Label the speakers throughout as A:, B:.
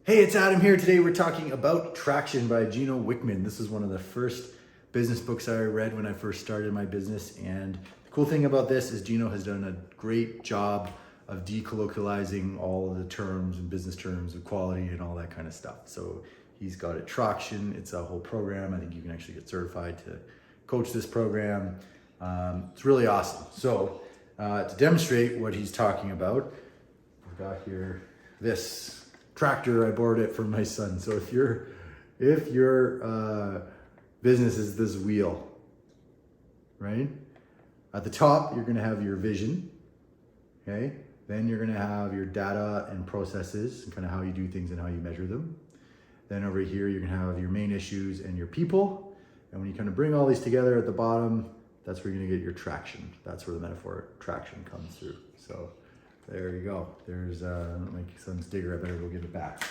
A: Hey, it's Adam here. Today we're talking about Traction by Gino Wickman. This is one of the first business books I read when I first started my business. And the cool thing about this is Gino has done a great job of decolloquializing all of the terms and business terms of quality and all that kind of stuff. So he's got it Traction. It's a whole program. I think you can actually get certified to coach this program. It's really awesome. So to demonstrate what he's talking about, I've got here this tractor. I borrowed it from my son. So if your business is this wheel, right? At the top, you're gonna have your vision, okay? Then you're gonna have your data and processes and kind of how you do things and how you measure them. Then over here, you're gonna have your main issues and your people. And when you kind of bring all these together at the bottom, that's where you're gonna get your traction. That's where the metaphor traction comes through. So there you go. There's my son's digger. I better go give it back.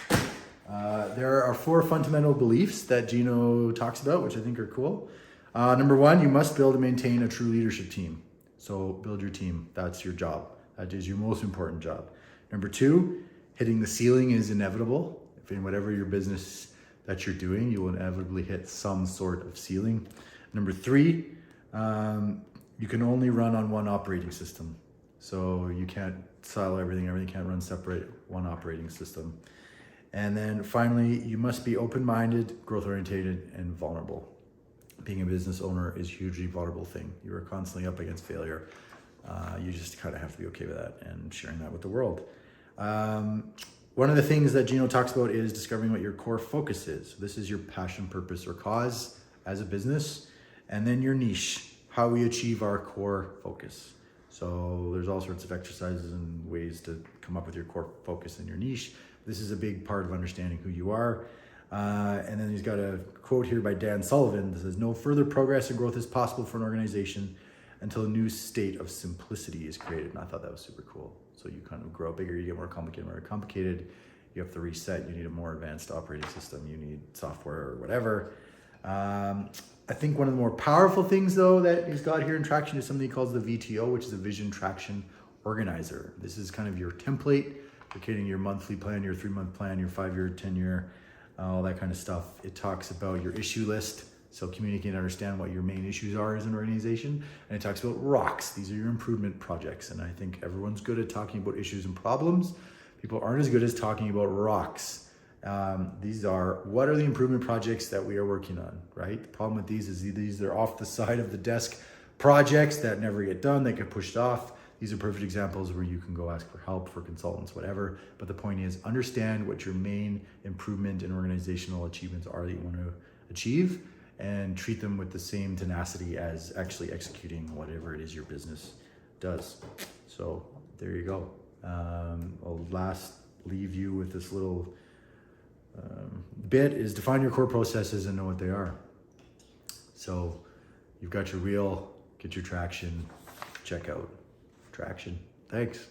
A: There are 4 fundamental beliefs that Gino talks about, which I think are cool. Number 1, you must build and maintain a true leadership team. So build your team. That's your job. That is your most important job. Number 2, hitting the ceiling is inevitable. If in whatever your business that you're doing, you will inevitably hit some sort of ceiling. Number 3, you can only run on one operating system. So you can't silo everything can't run separate, one operating system. And then finally, you must be open-minded, growth-oriented, and vulnerable. Being a business owner is a hugely vulnerable thing. You are constantly up against failure. You just kind of have to be okay with that and sharing that with the world. One of the things that Gino talks about is discovering what your core focus is. This is your passion, purpose, or cause as a business. And then your niche, how we achieve our core focus. So there's all sorts of exercises and ways to come up with your core focus and your niche. This is a big part of understanding who you are. And then he's got a quote here by Dan Sullivan that says, "No further progress and growth is possible for an organization until a new state of simplicity is created." And I thought that was super cool. So you kind of grow bigger, you get more complicated. You have to reset, you need a more advanced operating system, you need software or whatever. I think one of the more powerful things though that he's got here in Traction is something he calls the VTO, which is a Vision Traction Organizer. This is kind of your template for creating your monthly plan, your 3-month plan, your 5-year, 10-year, all that kind of stuff. It talks about your issue list. So communicate and understand what your main issues are as an organization. And it talks about rocks. These are your improvement projects. And I think everyone's good at talking about issues and problems. People aren't as good as talking about rocks. These are, what are the improvement projects that we are working on, right? The problem with these is these are off the side of the desk projects that never get done, they get pushed off. These are perfect examples where you can go ask for help, for consultants, whatever. But the point is, understand what your main improvement and organizational achievements are that you want to achieve and treat them with the same tenacity as actually executing whatever it is your business does. So there you go. I'll leave you with this little bit is define your core processes and know what they are. So you've got your wheel, get your traction, check out Traction. Thanks.